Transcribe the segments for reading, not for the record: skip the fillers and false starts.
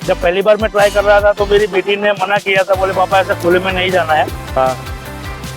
जब पहली बार मैं ट्राई कर रहा था तो मेरी बेटी ने मना किया था, बोले पापा ऐसे खुले में नहीं जाना है। हाँ।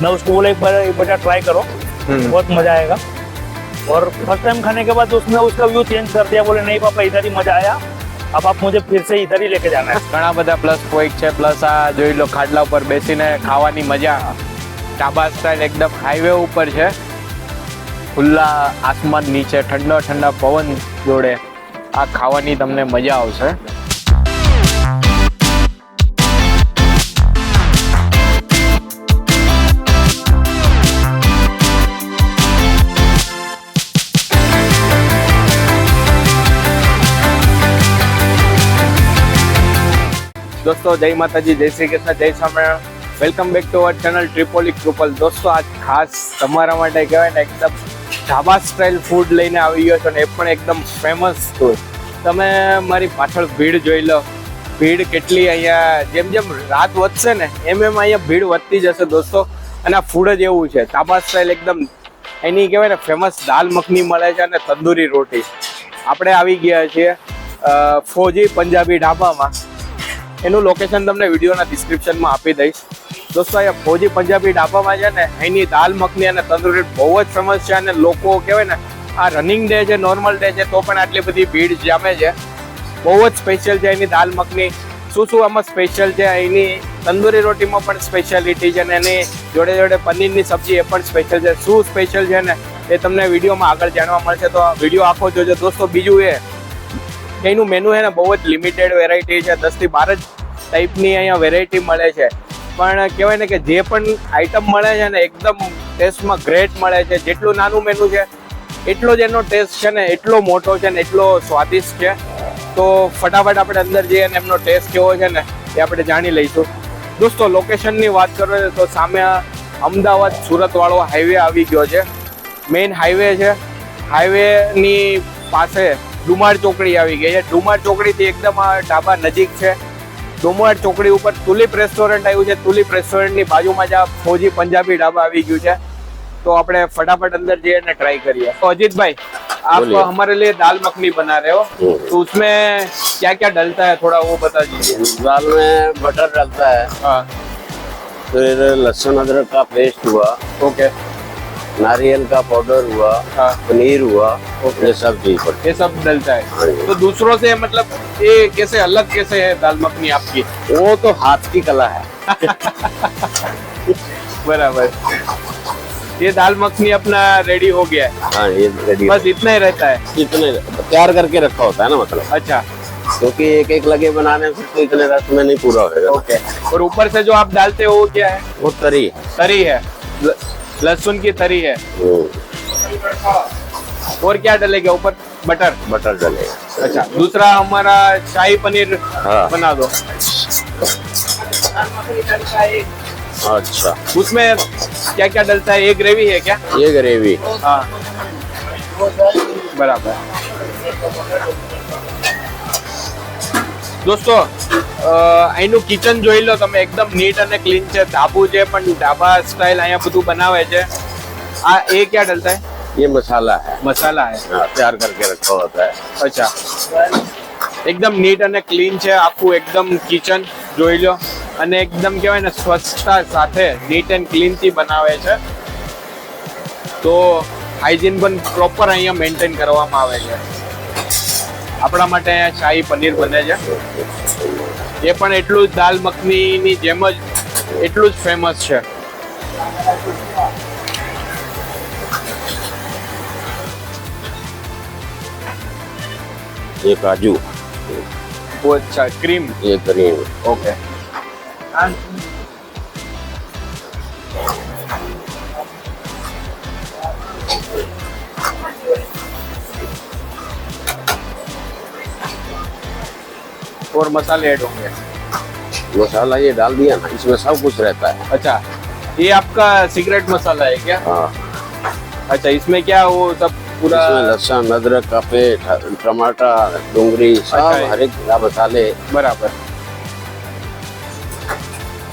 मैं उसको बोला एक बार ट्राई करो, बहुत मजा आएगा। और फर्स्ट टाइम खाने के बाद उसने उसका व्यू चेंज कर दिया, बोले नहीं पापा इधर ही मजा आया, अब आप मुझे फिर से इधर ही लेके जाना है। ઘણા બધા પ્લસ પોઈન્ટ છે, પ્લસ આ જોઈ લો ખાટલા ઉપર બેસીને ખાવાની મજા, ઢાબા સ્ટાઇલ એકદમ હાઈવે ઉપર છે, ખુલ્લા આસમાન નીચે ઠંડા ઠંડા પવન જોડે આ ખાવાની તમને મજા આવશે। दोस्तों जय माताजी, जय श्री कृष्ण, जय Swaminarayan. Welcome back to our channel ट्रिपोली कृपल। दोस्तों आज खास તમારા માટે કહેવાય ને એકદમ ઢાબા સ્ટાઇલ ફૂડ લઈને આવી ગયો છો ને એ પણ એકદમ ફેમસ ફૂડ। તમે મારી પાછળ ભીડ જોઈ લો, ભીડ કેટલી અહીંયા જેમ જેમ રાત વધશે ને એમ એમ અહીંયા ભીડ વધતી જશે દોસ્તો। અને આ ફૂડ જ એવું છે ઢાબા સ્ટાઇલ એકદમ, એની કહેવાય ને ફેમસ દાલ મખની મળે છે અને તંદૂરી રોટી। આપણે આવી ગયા છીએ ફોજી પંજાબી ઢાબામાં। એનું લોકેશન તમને વિડીયોના ડિસ્ક્રિપ્શનમાં આપી દઈશ। દોસ્તો અહીંયા ફોજી પંજાબી ઢાબામાં છે ને એની દાલ મખની અને તંદૂરી બહુ જ ફેમસ છે અને લોકો કહેવાય ને આ રનિંગ ડે છે, નોર્મલ ડે છે તો પણ આટલી બધી ભીડ જામે છે। બહુ જ સ્પેશિયલ છે એની દાલ મખની। શું આમાં સ્પેશિયલ છે, એની તંદૂરી રોટીમાં પણ સ્પેશિયાલિટી છે અને એની જોડે જોડે પનીરની સબ્જી એ પણ સ્પેશિયલ છે। શું સ્પેશિયલ છે ને એ તમને વિડીયોમાં આગળ જાણવા મળશે, તો વિડીયો આખો જોજો દોસ્તો। બીજું એનું મેનુ છે ને બહુ જ લિમિટેડ વેરાયટી છે, 10 થી 12 ટાઈપની અહીંયા વેરાયટી મળે છે। પણ કહેવાય ને કે જે પણ આઈટમ મળે છે ને એકદમ ટેસ્ટમાં ગ્રેટ મળે છે। જેટલું નાનું મેનુ છે એટલો જ એનો ટેસ્ટ છે ને એટલો મોટો છે ને એટલો સ્વાદિષ્ટ છે। તો ફટાફટ આપણે અંદર જઈએ અને એમનો ટેસ્ટ કેવો છે ને એ આપણે જાણી લઈશું। દોસ્તો લોકેશનની વાત કરો તો સામે અમદાવાદ સુરત વાળો હાઈવે આવી ગયો છે, મેઇન હાઈવે છે। હાઈવેની પાસે ડુમાડ ચોકડી આવી ગઈ છે। ડુમાડ ચોકડીથી એકદમ આ ઢાબા નજીક છે। ડુમાડ ચોકડી ઉપર તુલિપ રેસ્ટોરન્ટ આવ્યું છે, તુલિપ રેસ્ટોરન્ટની બાજુમાં જ આ ફોજી પંજાબી ઢાબા આવી ગયું છે। तो આપણે ફટાફટ अंदर जाइए ना ट्राई करिए। तो अजीत भाई आप हमारे लिए दाल मखनी बना रहे हो, तो उसमें क्या क्या डलता है थोड़ा वो बता दीजिए। दाल में बटर डलता है, हाँ, फिर लहसुन अदरक का पेस्ट हुआ, ओके, नारियल का पाउडर हुआ, हाँ, पनीर हुआ, ये सब चीज पड़ती ये सब डलता है। है। तो दूसरों से मतलब ये कैसे अलग कैसे है दाल मखनी आपकी? वो तो हाथ की कला है। बराबर। ये दाल मखनी अपना रेडी हो गया है, हाँ ये रेडी, बस इतना ही रहता है। इतने तैयार करके रखा होता है ना, मतलब अच्छा, क्योंकि एक एक लगे बनाने में तो इतने रस में नहीं पूरा होगा। ओके। और ऊपर से जो आप डालते हो वो क्या है? वो तरी तरी है, लहसुन की तरी है। और क्या डलेगा ऊपर? बटर। बटर डलेगा। अच्छा, दूसरा हमारा शाही पनीर हाँ। बना दो। अच्छा, उसमें क्या क्या डलता है? ये ग्रेवी है क्या? ये ग्रेवी, हाँ, बराबर। દોસ્તો અહીંનું કિચન જોઈ લો તમે, એકદમ નીટ અને ક્લીન છે। ધાબુ છે પણ ઢાબા સ્ટાઇલ અહીંયા બધું બનાવે છે। આ એ क्या डलता है? ये मसाला है, मसाला है। हाँ, तैयार करके रखा होता है। અચ્છા, એકદમ નીટ અને ક્લીન છે આખું એકદમ કિચન જોઈ લો, અને એકદમ કહેવાય ને સ્વચ્છતા સાથે નીટ એન્ડ ક્લીન થી બનાવે છે। તો હાઇજીન પણ પ્રોપર અહીંયા મેન્ટેન કરવામાં આવે છે। આપણા માટે અહીંયા શાહી પનીર બને છે, એ પણ એટલું જ દાલ મખનીની જેમ જ એટલું જ ફેમસ છે। ये काजू, वो अच्छा, क्रीम, ये क्रीम, ओके। और मसाले ऐड होंगे। मसाला ये डाल दिया ना, इसमें सब कुछ रहता है। अच्छा, ये आपका सीक्रेट मसाला है क्या? हाँ, अच्छा, इसमें क्या वो सब पूरा इसमें लहसुन अदरक का पेस्ट, टमाटर, डूंगरी, सब अच्छा, हर एक मसाले। बराबर।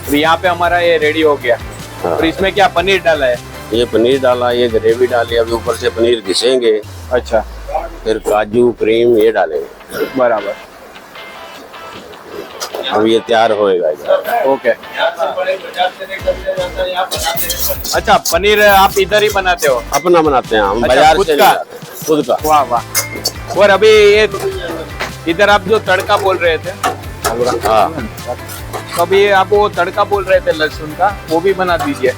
तो यहाँ पे हमारा ये रेडी हो गया। हाँ। और इसमें क्या पनीर डाला है? ये पनीर डाला, ये ग्रेवी डाली, अभी ऊपर से पनीर घिसेंगे, अच्छा, फिर काजू क्रीम ये डालेंगे। बराबर। अब ये तैयार होएगा इधर। ओके। अच्छा, पनीर आप इधर ही बनाते हो? अपना बनाते हैं हम, अच्छा, बाजार खुद से का? नहीं लाते। खुद का। वाह वाह। और अभी ये इधर आप जो तड़का बोल रहे थे, हाँ, तो अभी आप वो तड़का बोल रहे थे लहसुन का, वो भी बना दीजिए।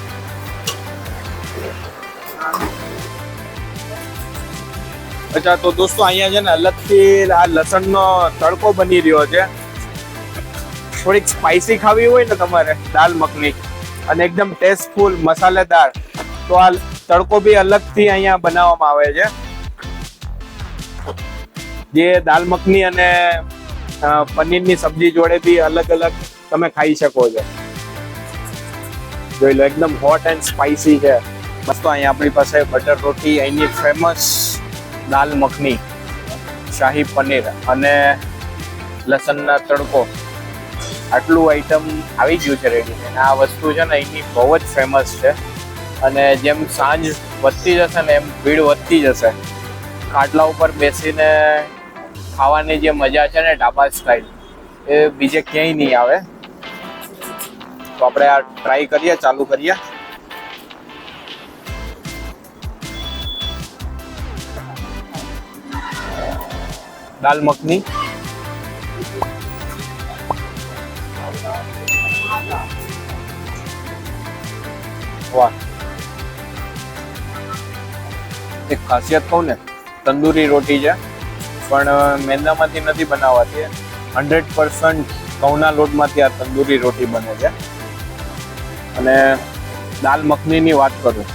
અચ્છા, તો દોસ્તો અહીંયા છે ને અલગથી આ લસણનો તડકો બની રહ્યો છે. થોડીક સ્પાઇસી ખાવી હોય ને તમારે દાલ મખની અને એકદમ ટેસ્ટફુલ મસાલેદાર, તો આ તડકો બી અલગથી અહીંયા બનાવવામાં આવે છે, જે દાલ મખની અને પનીરની સબ્જી જોડે બી અલગ અલગ તમે ખાઈ શકો છો. જોઈ લો, એકદમ હોટ એન્ડ સ્પાઇસી છે. મસ્ત. અહીંયા આપણી પાસે બટર રોટી, અહીંની ફેમસ દાલ મખની, શાહી પનીર અને લસણના તડકો, આટલું આઈટમ આવી ગયું છે રેડી. અને આ વસ્તુ છે ને અહીંની બહુ જ ફેમસ છે. અને જેમ સાંજ વધતી જશે ને એમ ભીડ વધતી જશે. ખાટલા ઉપર બેસીને ખાવાની જે મજા છે ને ઢાબા સ્ટાઇલ, એ બીજે ક્યાંય નહીં આવે. તો આપણે આ ટ્રાય કરીએ, ચાલુ કરીએ. દાલ મખની, વાહ. એક ખાસિયત કહું ને, તંદૂરી રોટી છે, પણ મેંદામાંથી નથી બનાવવાતી. 100% ઘઉંના લોટમાંથી આ તંદૂરી રોટી બને છે. અને દાલ મખનીની વાત કરું,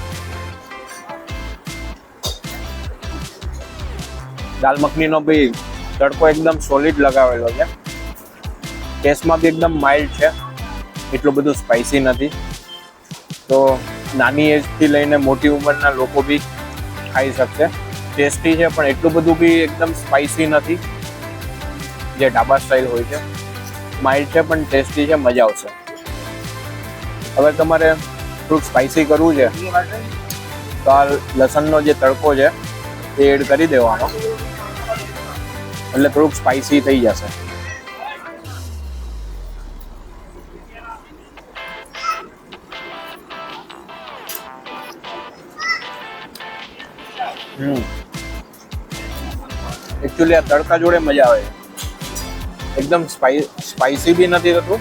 દાલ મખનીનો બી તડકો એકદમ સોલિડ લગાવેલો છે. ટેસ્ટમાં બી એકદમ માઇલ્ડ છે, એટલું બધું સ્પાઇસી નથી. તો નાની એજથી લઈને મોટી ઉંમરના લોકો બી ખાઈ શકશે. ટેસ્ટી છે, પણ એટલું બધું બી એકદમ સ્પાઇસી નથી જે ઢાબા સ્ટાઇલ હોય છે. માઇલ્ડ છે પણ ટેસ્ટી છે, મજા આવશે. હવે તમારે થોડુંક સ્પાઇસી કરવું છે તો આ લસણનો જે તડકો છે એ એડ કરી દેવાનો, એટલે થોડુંક સ્પાઇસી થઈ જશે. એકચ્યુઅલી આ તડકા જોડે મજા આવે. એકદમ સ્પાઇસી બી નથી થતું,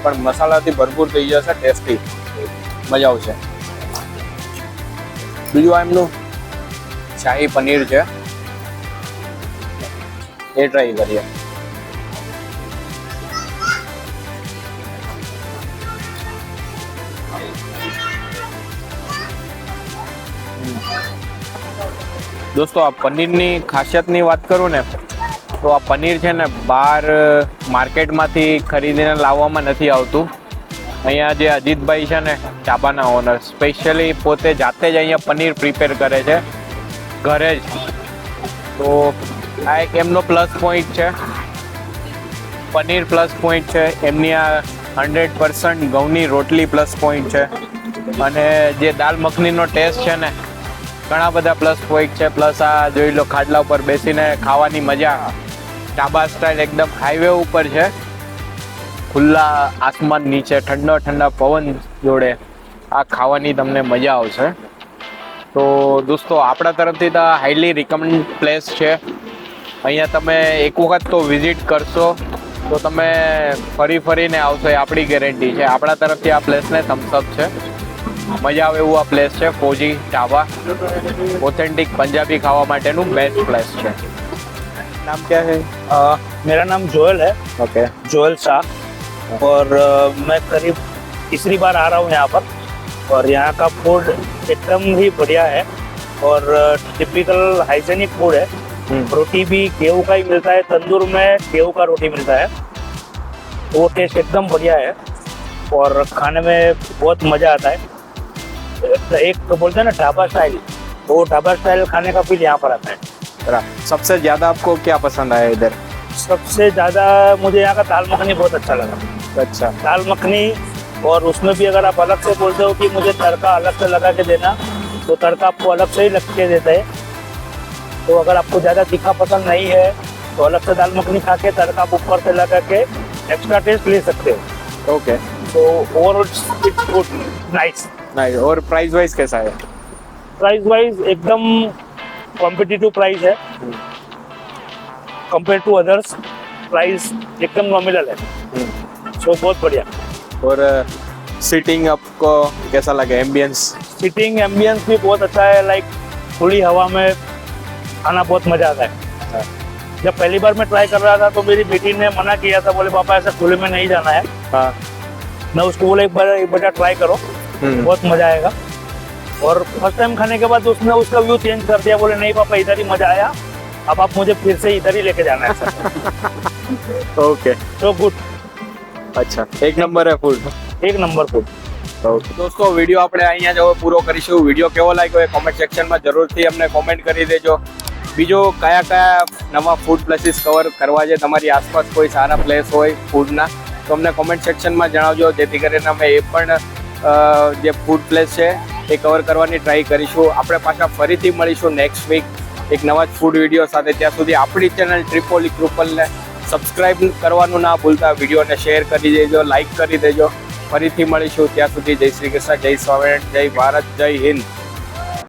પણ મસાલાથી ભરપૂર થઈ જશે, ટેસ્ટી, મજા આવશે. બીજું આ એમનું શાહી પનીર છે, એ ટ્રાય કરીએ. દોસ્તો, આ પનીરની ખાસિયતની વાત કરું ને, તો આ પનીર છે ને બહાર માર્કેટમાંથી ખરીદીને લાવવામાં નથી આવતું. અહીંયા જે અજીતભાઈ છે ને ઢાબાના ઓનર, સ્પેશિયલી પોતે જાતે જ અહીંયા પનીર પ્રિપેર કરે છે ઘરે જ. તો આ એક એમનો પ્લસ પોઈન્ટ છે, પનીર પ્લસ પોઈન્ટ છે. એમની આ 100% ઘઉંની રોટલી પ્લસ પોઈન્ટ છે. અને જે દાલ મખનીનો ટેસ્ટ છે ને, ઘણા બધા પ્લસ પોઈન્ટ છે. પ્લસ આ જોઈ લો, ખાટલા ઉપર બેસીને ખાવાની મજા, ઢાબા સ્ટાઇલ, એકદમ હાઈવે ઉપર છે, ખુલ્લા આસમાન નીચે, ઠંડા ઠંડા પવન જોડે આ ખાવાની તમને મજા આવશે. તો દોસ્તો, આપણા તરફથી તો હાઈલી રિકમેન્ડ પ્લેસ છે. અહીંયા તમે એક વખત તો વિઝિટ કરશો તો તમે ફરી ફરીને આવશો, એ આપણી ગેરંટી છે. આપણા તરફથી આ પ્લેસને થમ્સઅપ છે. મજા આવે એવું આ પ્લેસ છે. ફોજી ઢાબા ઓથેન્ટિક પંજાબી ખાવા માટેનું બેસ્ટ પ્લેસ છે. नाम क्या है? मेरा नाम जोएल है, ओके. जोएल शाह. और मैं करीब तीसरी बार आ रहा हूँ यहाँ पर. और यहाँ का फूड एकदम ही बढ़िया है और टिपिकल हाइजेनिक फूड है. रोटी भी गेहूं का ही मिलता है, तंदूर में गेहूं का रोटी मिलता है, तो वो टेस्ट एकदम बढ़िया है और खाने में बहुत मज़ा आता है. एक तो बोलते हैं ना ढाबा स्टाइल, तो वो ढाबा स्टाइल खाने का फील यहाँ पर आता है. सबसे ज्यादा आपको क्या पसंद आया इधर? सबसे ज़्यादा मुझे यहाँ का दाल मखनी बहुत अच्छा लगा. अच्छा. दाल मखनी, और उसमें भी अगर आप अलग से बोलते हो कि मुझे तड़का अलग से लगा के देना, तो तड़का आपको अलग से ही लग के देता है. तो अगर आपको ज़्यादा तीखा पसंद नहीं है तो अलग से दाल मखनी खा के तड़का आप ऊपर से लगा के एक्स्ट्रा टेस्ट ले सकते हो। ओके तो overall it's good, nice. Nice. और प्राइस वाइज कैसा है? प्राइस वाइज एकदम कॉम्पिटिटिव प्राइस है, कंपेयर टू अदर्स प्राइस एकदम नॉमिनल है, सो बहुत बढ़िया। और सीटिंग आपको कैसा लगे? एम्बियंस? सीटिंग एम्बियंस भी बहुत अच्छा है, लाइक खुली हवा में खाना बहुत मजा आता है। जब पहली बार मैं ट्राई कर रहा था तो मेरी बेटी ने मना किया था, बोले पापा ऐसा खुले में नहीं जाना है। हाँ। मैं उसको बोला एक बार ट्राई करो, बहुत मजा आएगा। और फर्स्ट टाइम खाने के बाद उसने उसका व्यू चेंज कर दिया, बोले नहीं पापा इधर ही मजा आया, अब आप मुझे फिर से इधर ही लेके जाना है सर। ओके, तो गुड, અચ્છા, એક નંબર હે ફૂડ, એક નંબર ફૂડ। દોસ્તો વિડીયો આપણે અહીંયા જ હવે પૂરો કરીશું। વિડીયો કેવો લાગ્યો એ કોમેન્ટ સેક્શનમાં જરૂરથી અમને કોમેન્ટ કરી દેજો। બીજો કયા કયા નવા ફૂડ પ્લેસીસ કવર કરવા છે, તમારી આસપાસ કોઈ સારા પ્લેસ હોય ફૂડના તો અમને કોમેન્ટ સેક્શનમાં જણાવજો, જેથી કરીને અમે એ પણ જે ફૂડ પ્લેસ છે એ કવર કરવાની ટ્રાય કરીશું। આપણે પાછા ફરીથી મળીશું નેક્સ્ટ વીક એક નવા જ ફૂડ વિડીયો સાથે। ત્યાં સુધી આપણી ચેનલ ટ્રિપોલી ક્રુપલને સબસ્ક્રાઇબ કરવાનું ના ભૂલતા, વિડીયોને શેર કરી દેજો, લાઇક કરી દેજો। ફરીથી મળીશું, ત્યાં સુધી જય શ્રી કૃષ્ણ, જય સ્વામિનારાયણ, જય ભારત, જય હિન્દ।